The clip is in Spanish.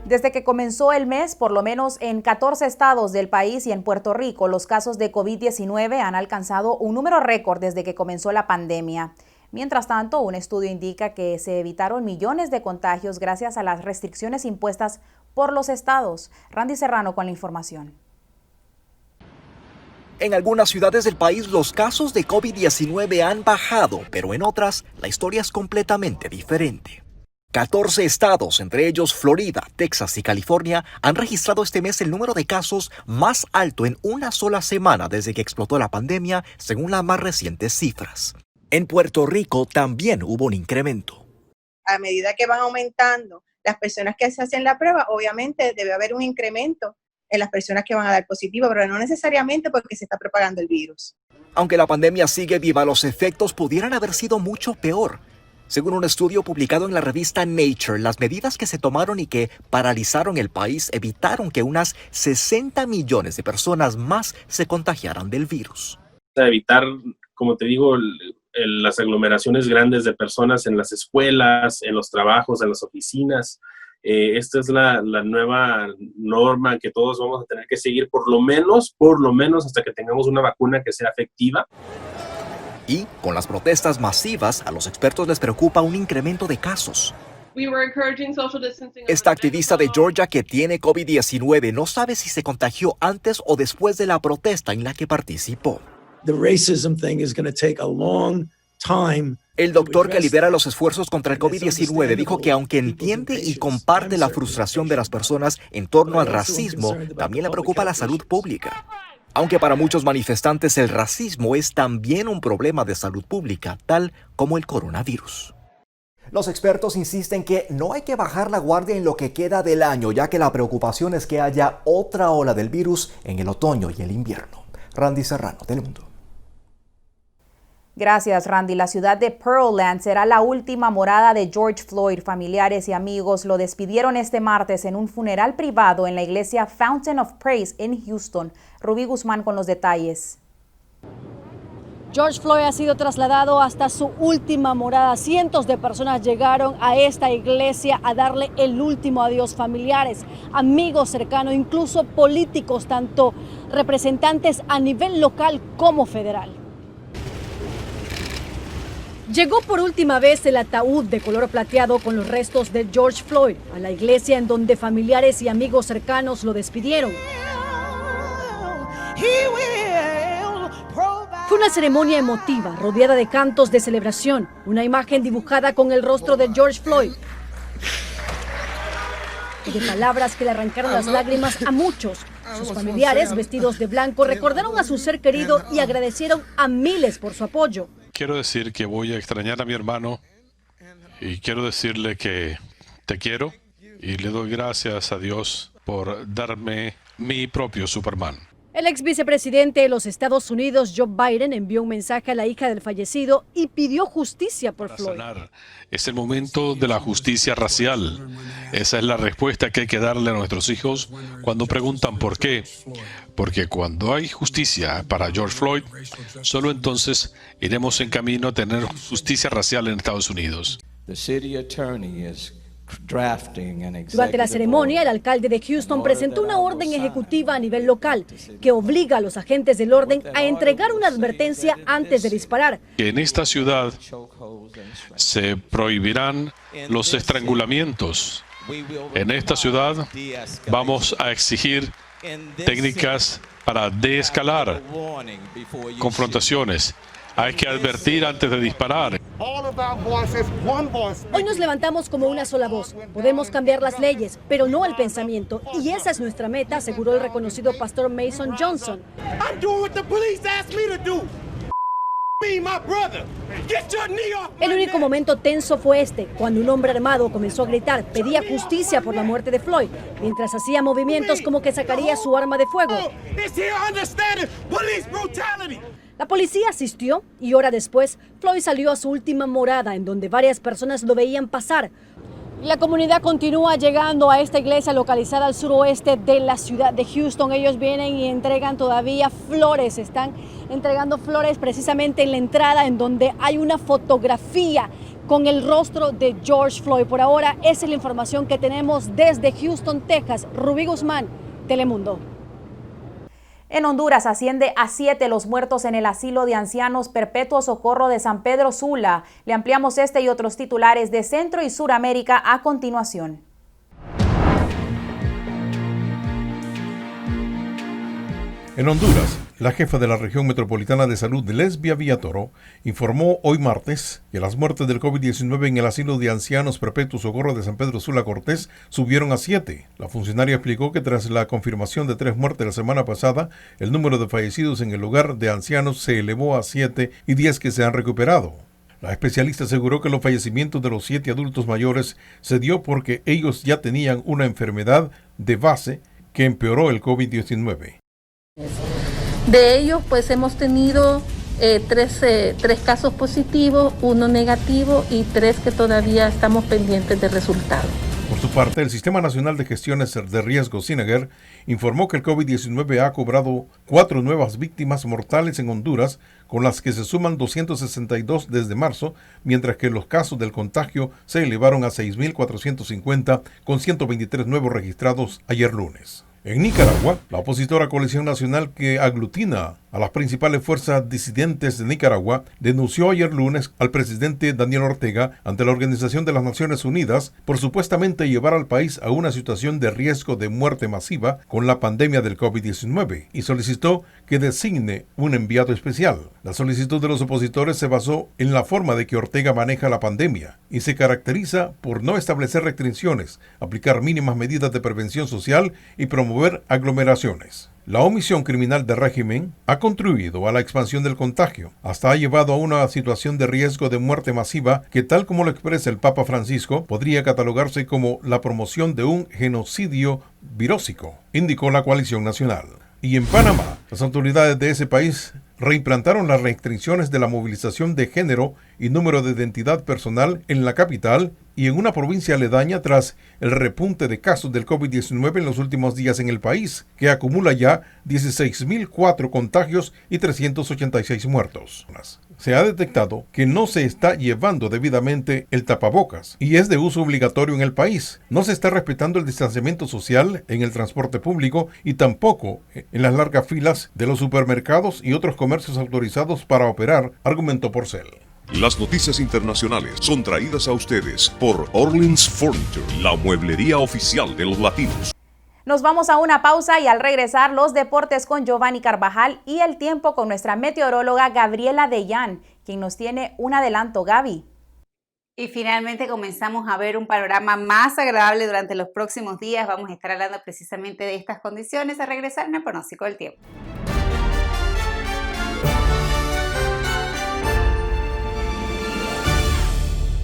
Desde que comenzó el mes, por lo menos en 14 estados del país y en Puerto Rico, los casos de COVID-19 han alcanzado un número récord desde que comenzó la pandemia. Mientras tanto, un estudio indica que se evitaron millones de contagios gracias a las restricciones impuestas por los estados. Randy Serrano con la información. En algunas ciudades del país los casos de COVID-19 han bajado, pero en otras la historia es completamente diferente. 14 estados, entre ellos Florida, Texas y California, han registrado este mes el número de casos más alto en una sola semana desde que explotó la pandemia, según las más recientes cifras. En Puerto Rico también hubo un incremento. A medida que van aumentando las personas que se hacen la prueba, obviamente debe haber un incremento en las personas que van a dar positivo, pero no necesariamente porque se está propagando el virus. Aunque la pandemia sigue viva, los efectos pudieran haber sido mucho peor. Según un estudio publicado en la revista Nature, las medidas que se tomaron y que paralizaron el país evitaron que unas 60 millones de personas más se contagiaran del virus. Evitar, como te digo, las aglomeraciones grandes de personas en las escuelas, en los trabajos, en las oficinas. Esta es la nueva norma que todos vamos a tener que seguir por lo menos hasta que tengamos una vacuna que sea efectiva. Y con las protestas masivas, a los expertos les preocupa un incremento de casos. Esta activista de Georgia que tiene COVID-19 no sabe si se contagió antes o después de la protesta en la que participó. El doctor que lidera los esfuerzos contra el COVID-19 dijo que aunque entiende y comparte la frustración de las personas en torno al racismo, también le preocupa la salud pública. Aunque para muchos manifestantes el racismo es también un problema de salud pública, tal como el coronavirus. Los expertos insisten que no hay que bajar la guardia en lo que queda del año, ya que la preocupación es que haya otra ola del virus en el otoño y el invierno. Randy Serrano, Telemundo. Gracias, Randy. La ciudad de Pearland será la última morada de George Floyd. Familiares y amigos lo despidieron este martes en un funeral privado en la iglesia Fountain of Praise en Houston. Rubí Guzmán con los detalles. George Floyd ha sido trasladado hasta su última morada. Cientos de personas llegaron a esta iglesia a darle el último adiós. Familiares, amigos cercanos, incluso políticos, tanto representantes a nivel local como federal. Llegó por última vez el ataúd de color plateado con los restos de George Floyd a la iglesia en donde familiares y amigos cercanos lo despidieron. Fue una ceremonia emotiva, rodeada de cantos de celebración, una imagen dibujada con el rostro de George Floyd y de palabras que le arrancaron las lágrimas a muchos. Sus familiares, vestidos de blanco, recordaron a su ser querido y agradecieron a miles por su apoyo. Quiero decir que voy a extrañar a mi hermano y quiero decirle que te quiero y le doy gracias a Dios por darme mi propio Superman. El ex vicepresidente de los Estados Unidos, Joe Biden, envió un mensaje a la hija del fallecido y pidió justicia por Floyd. Es el momento de la justicia racial. Esa es la respuesta que hay que darle a nuestros hijos cuando preguntan por qué. Porque cuando hay justicia para George Floyd, solo entonces iremos en camino a tener justicia racial en Estados Unidos. Durante la ceremonia, el alcalde de Houston presentó una orden ejecutiva a nivel local que obliga a los agentes del orden a entregar una advertencia antes de disparar. En esta ciudad se prohibirán los estrangulamientos. En esta ciudad vamos a exigir técnicas para deescalar confrontaciones. Hay que advertir antes de disparar. Hoy nos levantamos como una sola voz. Podemos cambiar las leyes, pero no el pensamiento. Y esa es nuestra meta, aseguró el reconocido pastor Mason Johnson. El único momento tenso fue este, cuando un hombre armado comenzó a gritar, pedía justicia por la muerte de Floyd, mientras hacía movimientos como que sacaría su arma de fuego. La policía asistió y hora después, Floyd salió a su última morada en donde varias personas lo veían pasar. La comunidad continúa llegando a esta iglesia localizada al suroeste de la ciudad de Houston. Ellos vienen y entregan todavía flores, están entregando flores precisamente en la entrada en donde hay una fotografía con el rostro de George Floyd. Por ahora, esa es la información que tenemos desde Houston, Texas. Rubí Guzmán, Telemundo. En Honduras asciende a 7 los muertos en el asilo de ancianos Perpetuo Socorro de San Pedro Sula. Le ampliamos este y otros titulares de Centro y Suramérica a continuación. En Honduras, la jefa de la región metropolitana de salud, Lesbia Villatoro, informó hoy martes que las muertes del COVID-19 en el asilo de ancianos Perpetuo Socorro de San Pedro Sula Cortés subieron a 7. La funcionaria explicó que tras la confirmación de 3 muertes la semana pasada, el número de fallecidos en el lugar de ancianos se elevó a 7 y 10 que se han recuperado. La especialista aseguró que los fallecimientos de los 7 adultos mayores se dio porque ellos ya tenían una enfermedad de base que empeoró el COVID-19. De ellos, pues hemos tenido 3 casos positivos, 1 negativo y 3 que todavía estamos pendientes de resultados. Por su parte, el Sistema Nacional de Gestiones de Riesgo, SINAGER, informó que el COVID-19 ha cobrado 4 nuevas víctimas mortales en Honduras, con las que se suman 262 desde marzo, mientras que los casos del contagio se elevaron a 6.450, con 123 nuevos registrados ayer lunes. En Nicaragua, la opositora Coalición Nacional, que aglutina a las principales fuerzas disidentes de Nicaragua, denunció ayer lunes al presidente Daniel Ortega ante la Organización de las Naciones Unidas por supuestamente llevar al país a una situación de riesgo de muerte masiva con la pandemia del COVID-19 y solicitó que designe un enviado especial. La solicitud de los opositores se basó en la forma de que Ortega maneja la pandemia y se caracteriza por no establecer restricciones, aplicar mínimas medidas de prevención social y promover aglomeraciones. La omisión criminal del régimen ha contribuido a la expansión del contagio, hasta ha llevado a una situación de riesgo de muerte masiva que, tal como lo expresa el Papa Francisco, podría catalogarse como la promoción de un genocidio virósico, indicó la Coalición Nacional. Y en Panamá, las autoridades de ese país reimplantaron las restricciones de la movilización de género y número de identidad personal en la capital y en una provincia aledaña tras el repunte de casos del COVID-19 en los últimos días en el país, que acumula ya 16.004 contagios y 386 muertos. Se ha detectado que no se está llevando debidamente el tapabocas y es de uso obligatorio en el país. No se está respetando el distanciamiento social en el transporte público y tampoco en las largas filas de los supermercados y otros comercios autorizados para operar, argumentó Porcel. Las noticias internacionales son traídas a ustedes por Orleans Furniture, la mueblería oficial de los latinos. Nos vamos a una pausa y al regresar los deportes con Giovanni Carvajal y el tiempo con nuestra meteoróloga Gabriela Dellán, quien nos tiene un adelanto. Gaby. Y finalmente comenzamos a ver un panorama más agradable durante los próximos días. Vamos a estar hablando precisamente de estas condiciones al regresar en el pronóstico del tiempo.